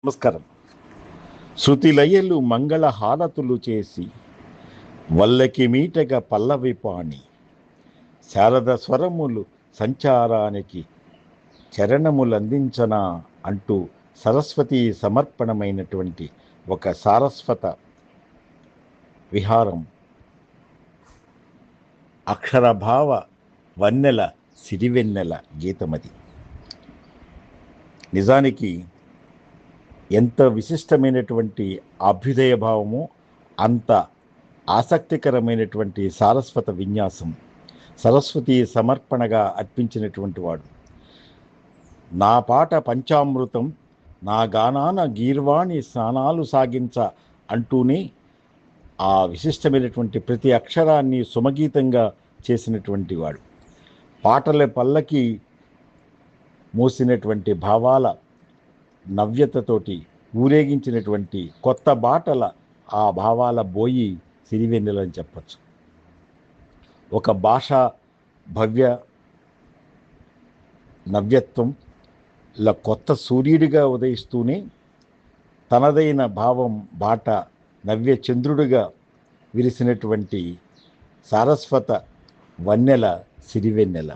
నమస్కారం. శృతిలయలు మంగళ హారతులు చేసి వల్లకి మీటగా పల్లవిపాణి శారద స్వరములు సంచారానికి చరణములందించనా అంటూ సరస్వతి సమర్పణమైనటువంటి ఒక సారస్వత విహారం అక్షరభావ వన్నెల సిరివెన్నెల గీతమది. నిజానికి ఎంత విశిష్టమైనటువంటి అభ్యుదయ భావము, అంత ఆసక్తికరమైనటువంటి సారస్వత విన్యాసం సరస్వతి సమర్పణగా అర్పించినటువంటి వాడు. నా పాట పంచామృతం, నా గానాన గీర్వాణి స్నానాలు సాగించ అంటూనే ఆ విశిష్టమైనటువంటి ప్రతి అక్షరాన్ని సుమగీతంగా చేసినటువంటి వాడు. పాటల పల్లకి మోసినటువంటి భావాల నవ్యతతోటి ఊరేగించినటువంటి కొత్త బాటల ఆ భావాల బోయి సిరివెన్నెలని చెప్పచ్చు. ఒక భాష భవ్య నవ్యత్వం కొత్త సూర్యుడిగా ఉదయిస్తూనే తనదైన భావం బాట నవ్య చంద్రుడిగా విరిసినటువంటి సారస్వత వన్నెల సిరివెన్నెల.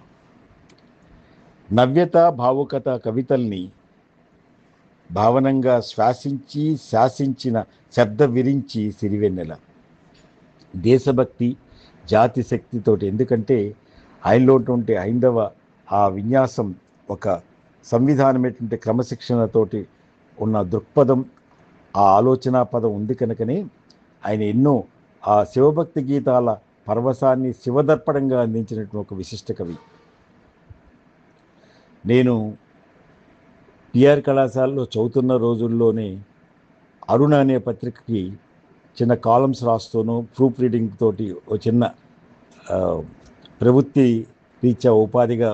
నవ్యత భావుకత కవితల్ని భావనంగా శ్వాసించి శాసించిన శబ్ద విరించి సిరివెన్నెల. దేశభక్తి జాతి శక్తితోటి, ఎందుకంటే ఆయనలో ఉన్నటువంటి హైందవ ఆ విన్యాసం ఒక సంవిధానమైనటువంటి క్రమశిక్షణతోటి ఉన్న దృక్పథం, ఆ ఆలోచనా పదం ఉంది కనుకనే ఆయన ఎన్నో ఆ శివభక్తి గీతాల పరవశాన్ని శివదర్పణంగా అందించినటువంటి ఒక విశిష్ట కవి. నేను టిఆర్ కళాశాలలో చదువుతున్న రోజుల్లోనే అరుణ అనే పత్రికకి చిన్న కాలమ్స్ రాస్తూనూ ప్రూఫ్ రీడింగ్ తోటి ఒక చిన్న ప్రవృత్తి రీత్యా ఉపాధిగా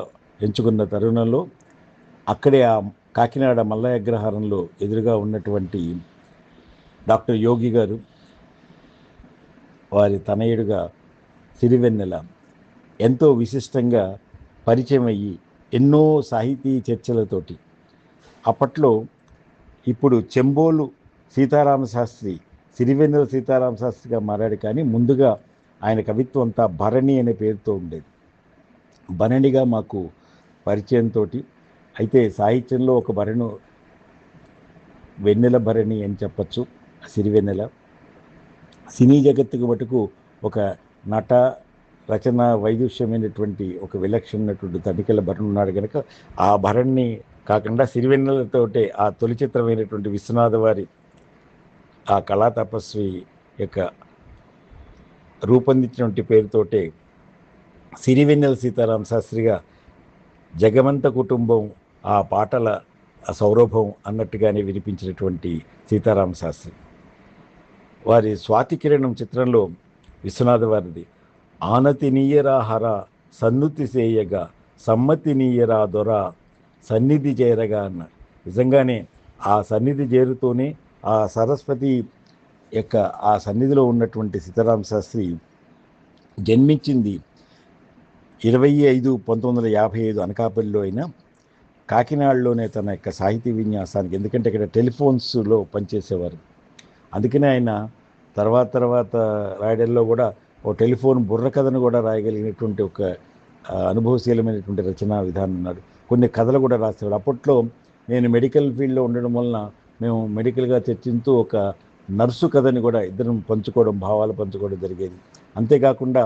ఎంచుకున్న తరుణంలో అక్కడే ఆ కాకినాడ మల్లయ్య అగ్రహారంలో ఎదురుగా ఉన్నటువంటి డాక్టర్ యోగి గారు, వారి తనయుడుగా సిరివెన్నెల ఎంతో విశిష్టంగా పరిచయం అయ్యి ఎన్నో సాహితీ చర్చలతోటి అప్పట్లో ఇప్పుడు చెంబోలు సీతారామ శాస్త్రి సిరివెన్నెల సీతారామ శాస్త్రిగా మారాడు. కానీ ముందుగా ఆయన కవిత్వం అంతా భరణి అనే పేరుతో ఉండేది. భరణిగా మాకు పరిచయంతో, అయితే సాహిత్యంలో ఒక భరణి వెన్నెల భరణి అని చెప్పచ్చు సిరివెన్నెల. సినీ జగత్తుకు మటుకు ఒక నట రచన వైదుష్యమైనటువంటి ఒక విలక్షణమైనటువంటి తడికల భరణి ఉన్నాడు కనుక ఆ భరణి కాకుండా సిరివెన్నెలతోటే ఆ తొలి చిత్రమైనటువంటి విశ్వనాథ వారి ఆ కళా తపస్వి యొక్క రూపొందించినటువంటి పేరుతోటే సిరివెన్నెల సీతారామ శాస్త్రిగా జగమంత కుటుంబం ఆ పాటల సౌరభం అన్నట్టుగానే వినిపించినటువంటి సీతారామ శాస్త్రి. వారి స్వాతి కిరణం చిత్రంలో విశ్వనాథ వారిది ఆనతి నీయరా హర సన్నుతి సేయగా సమ్మతి నీయరా దొర సన్నిధి చేరగా అన్న. నిజంగానే ఆ సన్నిధి చేరుతూనే ఆ సరస్వతి యొక్క ఆ సన్నిధిలో ఉన్నటువంటి సీతారామ శాస్త్రి జన్మించింది 25/1955 అనకాపల్లిలో అయినా కాకినాడలోనే తన యొక్క సాహితీ విన్యాసానికి, ఎందుకంటే ఇక్కడ టెలిఫోన్స్లో పనిచేసేవారు, అందుకనే ఆయన తర్వాత రాయడంలో కూడా ఓ టెలిఫోన్ బుర్ర కథను కూడా రాయగలిగినటువంటి ఒక అనుభవశీలమైనటువంటి రచనా విధానం ఉన్నాడు. కొన్ని కథలు కూడా రాసేవాడు. అప్పట్లో నేను మెడికల్ ఫీల్డ్లో ఉండడం వలన మేము మెడికల్గా చర్చించూ ఒక నర్సు కథని కూడా ఇద్దరం పంచుకోవడం, భావాలు పంచుకోవడం జరిగేది. అంతేకాకుండా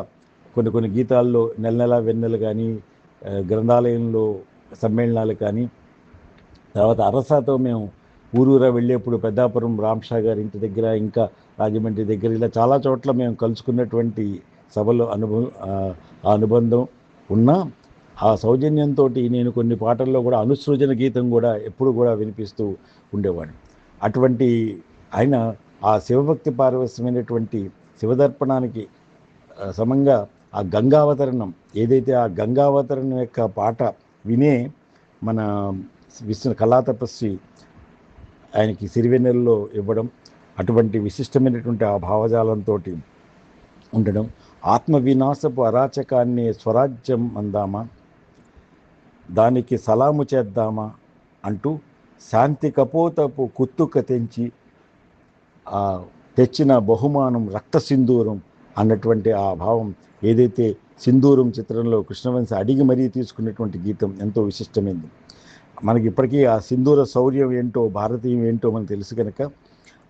కొన్ని గీతాల్లో నెల వెన్నెల కానీ, గ్రంథాలయంలో సమ్మేళనాలు కానీ, తర్వాత అరసాతో మేము ఊరూరా వెళ్ళేప్పుడు పెద్దాపురం రామ్షా గారి ఇంటి దగ్గర, ఇంకా రాజమండ్రి దగ్గర, ఇలా చాలా చోట్ల మేము కలుసుకున్నటువంటి సభలో ఆ అనుబంధం ఉన్నా ఆ సౌజన్యంతో నేను కొన్ని పాటల్లో కూడా అనుసృజన గీతం కూడా ఎప్పుడు కూడా వినిపిస్తూ ఉండేవాడిని. అటువంటి ఆయన ఆ శివభక్తి పారవశ్యమైనటువంటి శివదర్పణానికి సమంగా ఆ గంగావతరణం, ఏదైతే ఆ గంగావతరణం యొక్క పాట వినే మన కళా తపస్వి ఆయనకి సిరివెన్నెలలో ఇవ్వడం, అటువంటి విశిష్టమైనటువంటి ఆ భావజాలంతో ఉండడం, ఆత్మ వినాశపు అరాచకాన్ని స్వరాజ్యం అందామా, దానికి సలాము చేద్దామా అంటూ శాంతి కపోతపు కుత్తుక తెంచి ఆ తెచ్చిన బహుమానం రక్త సింధూరం అన్నటువంటి ఆ భావం ఏదైతే సింధూరం చిత్రంలో కృష్ణవంశ అడిగి మరీ తీసుకున్నటువంటి గీతం ఎంతో విశిష్టమైంది. మనకి ఇప్పటికీ ఆ సింధూర శౌర్యం ఏంటో భారతీయం ఏంటో మనకు తెలుసు కనుక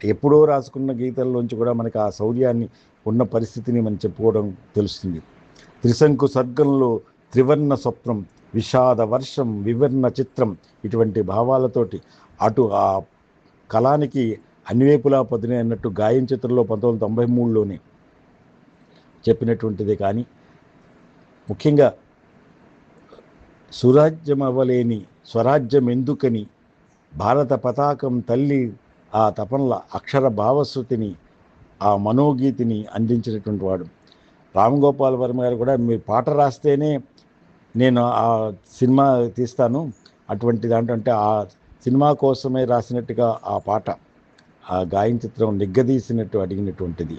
ఎప్పుడో రాసుకున్న గీతాల్లోంచి కూడా మనకి ఆ శౌర్యాన్ని ఉన్న పరిస్థితిని మనం చెప్పుకోవడం తెలుస్తుంది. త్రిశంకు సర్గంలో త్రివర్ణ స్వప్నం, విషాద వర్షం, వివర్ణ చిత్రం ఇటువంటి భావాలతోటి అటు ఆ కళానికి అన్నివేపులా పదునే అన్నట్టు గాయం చిత్రంలో 1993లోనే చెప్పినటువంటిదే. కానీ ముఖ్యంగా సురాజ్యం అవ్వలేని స్వరాజ్యం ఎందుకని, భారత పతాకం తల్లి ఆ తపనల అక్షర భావశ్రుతిని, ఆ మనోగీతిని అందించినటువంటి వాడు. రామ్ గోపాల్ వర్మ గారు కూడా మీరు పాట రాస్తేనే నేను ఆ సినిమా తీస్తాను, అటువంటి దాంట్లో అంటే ఆ సినిమా కోసమే రాసినట్టుగా ఆ పాట ఆ గాయం చిత్రం నిగ్గదీసినట్టు అడిగినటువంటిది.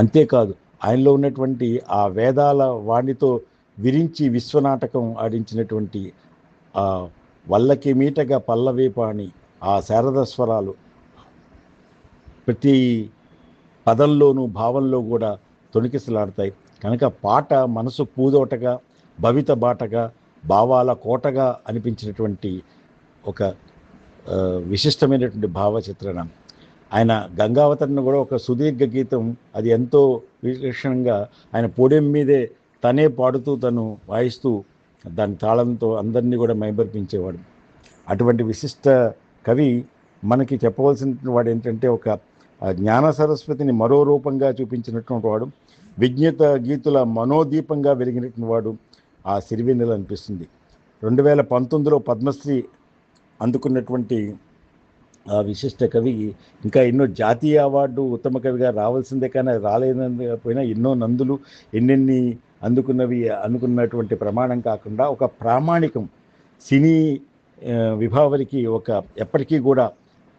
అంతేకాదు ఆయనలో ఉన్నటువంటి ఆ వేదాల వాణితో విరించి విశ్వనాటకం ఆడించినటువంటి ఆ వల్లకి మీటగా పల్లవీపాణి, ఆ శారద స్వరాలు ప్రతి పదంలోనూ భావంలో కూడా తొణికిసలాడతాయి. కనుక పాట మనసు పూదోటగా, భవిత బాటగా, భావాల కోటగా అనిపించినటువంటి ఒక విశిష్టమైనటువంటి భావ చిత్రణ. ఆయన గంగావతరణ కూడా ఒక సుదీర్ఘ గీతం, అది ఎంతో విలక్షణంగా ఆయన పోడియం మీదే తనే పాడుతూ తను వాయిస్తూ దాని తాళంతో అందరినీ కూడా మైమరిపించేవాడు. అటువంటి విశిష్ట కవి మనకి చెప్పవలసిన వాడు ఏంటంటే ఒక జ్ఞాన సరస్వతిని మరో రూపంగా చూపించినటువంటి వాడు, విజ్ఞత గీతుల మనోదీపంగా వెలిగినటువంటి వాడు ఆ సిరివెన్నెల అనిపిస్తుంది. 2019లో పద్మశ్రీ అందుకున్నటువంటి ఆ విశిష్ట కవి ఇంకా ఎన్నో జాతీయ అవార్డు ఉత్తమ కవిగా రావాల్సిందే, కానీ రాలేకపోయినా ఎన్నో నందులు ఎన్నెన్ని అనుకున్నటువంటి ప్రమాణం కాకుండా ఒక ప్రామాణికం సినీ విభావరికి ఒక ఎప్పటికీ కూడా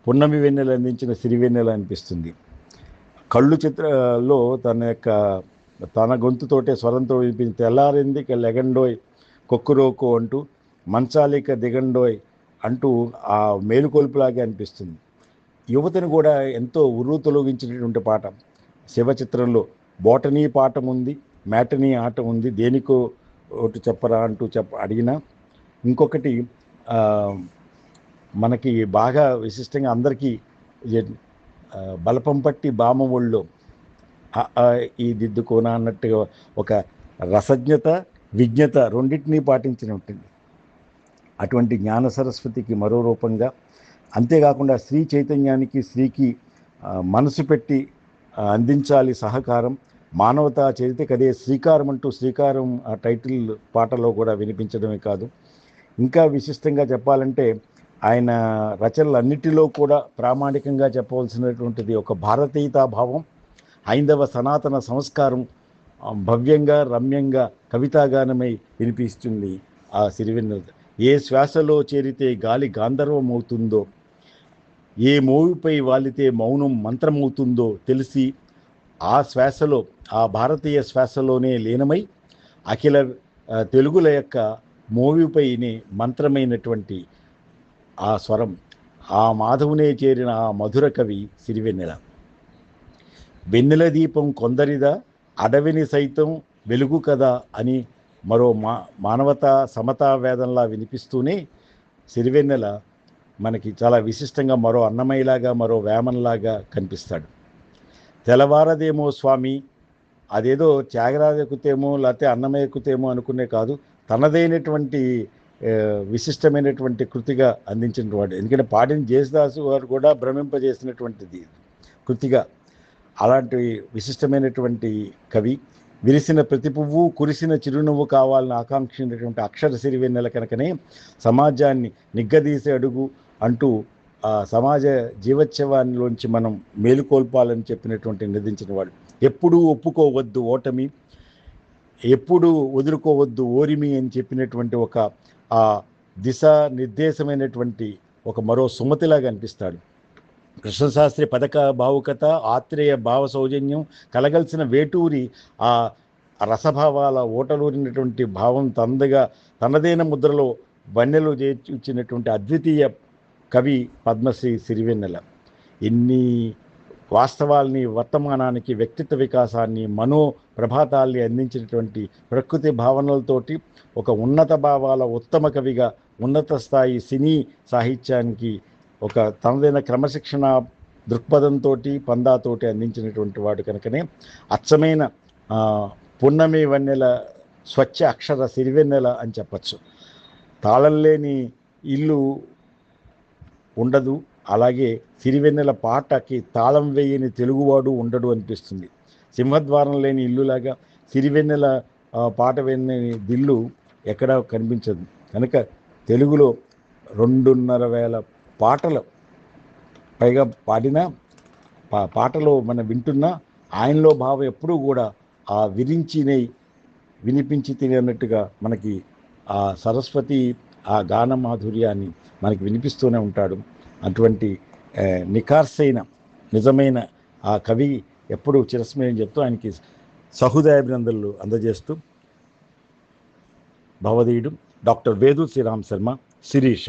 పున్నమి వెన్నెల అందించిన సిరివెన్నెల అనిపిస్తుంది. కళ్ళు చిత్రంలో తన గొంతుతోటే స్వరంతో వినిపించి తెల్లారింది లెగండోయ్ కొక్కురోకో అంటూ మంచాలిక దిగండోయ్ అంటూ ఆ మేలుకొల్పులాగే అనిపిస్తుంది. యువతను కూడా ఎంతో ఉర్రు తొలగించినటువంటి పాట. శివ చిత్రంలో బోటనీ పాఠం ఉంది, మ్యాటనీ ఆట ఉంది, దేనికో ఒకటి చెప్పరా అంటూ అడిగిన. ఇంకొకటి మనకి బాగా విశిష్టంగా అందరికీ బలపం పట్టి బామ ఒళ్ళో ఈ దిద్దుకోన అన్నట్టుగా ఒక రసజ్ఞత విజ్ఞత రెండింటినీ పాటించిన ఉంటుంది. అటువంటి జ్ఞాన సరస్వతికి మరో రూపంగా, అంతేకాకుండా స్త్రీ చైతన్యానికి స్త్రీకి మనసు పెట్టి అందించాలి సహకారం, మానవతా చరితకి అదే శ్రీకారం అంటూ శ్రీకారం ఆ టైటిల్ పాటలో కూడా వినిపించడమే కాదు, ఇంకా విశిష్టంగా చెప్పాలంటే ఆయన రచనలన్నిటిలో కూడా ప్రామాణికంగా చెప్పవలసినటువంటిది ఒక భారతీయతా భావం, హైందవ సనాతన సంస్కారం భవ్యంగా రమ్యంగా కవితాగానమై వినిపిస్తుంది ఆ సిరివెన్నెల. ఏ శ్వాసలో చేరితే గాలి గాంధర్వం అవుతుందో, ఏ మోవిపై వాలితే మౌనం మంత్రమవుతుందో తెలిసి ఆ శ్వాసలో, ఆ భారతీయ శ్వాసలోనే లీనమై అఖిల తెలుగుల యొక్క మోవిపైనే మంత్రమైనటువంటి ఆ స్వరం, ఆ మాధవునే చేరిన ఆ మధుర కవి సిరివెన్నెల. వెన్నెల దీపం కొందరిదా, అడవిని సైతం వెలుగు కదా అని మరో మానవతా సమతా వేదంలా వినిపిస్తూనే సిరివెన్నెల మనకి చాలా విశిష్టంగా మరో అన్నమయ్యలాగా మరో వేమనలాగా కనిపిస్తాడు. తెల్లవారదేమో స్వామి, అదేదో త్యాగరాజ ఎక్కుతేమో లేకపోతే అన్నమయ్య ఎక్కుతేమో అనుకునే కాదు, తనదైనటువంటి విశిష్టమైనటువంటి కృతిగా అందించిన వాడు. ఎందుకంటే పాడిన జేసుదాసు వారు కూడా భ్రమింపజేసినటువంటిది కృతిగా. అలాంటి విశిష్టమైనటువంటి కవి. విరిసిన ప్రతి పువ్వు కురిసిన చిరునవ్వు కావాలని ఆకాంక్షించినటువంటి అక్షర సిరివెన్నెల కనుకనే సమాజాన్ని నిగ్గదీసే అడుగు అంటూ ఆ సమాజ జీవోత్సవాల్లోంచి మనం మేలుకొల్పాలని చెప్పినటువంటి నిధించిన వాడు. ఎప్పుడూ ఒప్పుకోవద్దు ఓటమి, ఎప్పుడు వదులుకోవద్దు ఓరిమి అని చెప్పినటువంటి ఒక ఆ దిశ నిర్దేశమైనటువంటి ఒక మరో సుమతిలాగా అనిపిస్తాడు. కృష్ణశాస్త్రి పథక భావుకత, ఆత్రేయ భావ సౌజన్యం కలగలిసిన వేటూరి ఆ రసభావాల ఓటలూరినటువంటి భావం తనదైన ముద్రలో వన్నెలు చేర్చినటువంటి అద్వితీయ కవి పద్మశ్రీ సిరివెన్నెల. ఎన్ని వాస్తవాల్ని, వర్తమానానికి, వ్యక్తిత్వ వికాసాన్ని, మనో ప్రభాతాల్ని అందించినటువంటి ప్రకృతి భావనలతోటి ఒక ఉన్నత భావాల ఉత్తమ కవిగా, ఉన్నత స్థాయి సినీ సాహిత్యానికి ఒక తనదైన క్రమశిక్షణ దృక్పథంతో, పందాతోటి అందించినటువంటి వాడు కనుకనే అచ్చమైన పున్నమి వన్నెల స్వచ్ఛ అక్షర సిరివెన్నెల అని చెప్పచ్చు. తాళం లేని ఇల్లు ఉండదు, అలాగే సిరివెన్నెల పాటకి తాళం వేయని తెలుగువాడు ఉండడు అనిపిస్తుంది. సింహద్వారం లేని ఇల్లులాగా సిరివెన్నెల పాట వినని దిల్లు ఎక్కడా కనిపించదు. కనుక తెలుగులో 2,500 పాటలు పైగా పాడిన పాటలో మనం వింటున్నా ఆయనలో భావం ఎప్పుడూ కూడా ఆ విరించినై వినిపించి తినన్నట్టుగా మనకి ఆ సరస్వతి ఆ గాన మాధుర్యాన్ని మనకి వినిపిస్తూనే ఉంటాడు. అటువంటి నిఖార్సైన నిజమైన ఆ కవి ఎప్పుడూ చిరస్మరణీయం చెప్తూ ఆయనకి సహృదయాభినందనలు అందజేస్తూ భవదీయుడు డాక్టర్ వేదు శ్రీరామ్ శర్మ, శిరీష.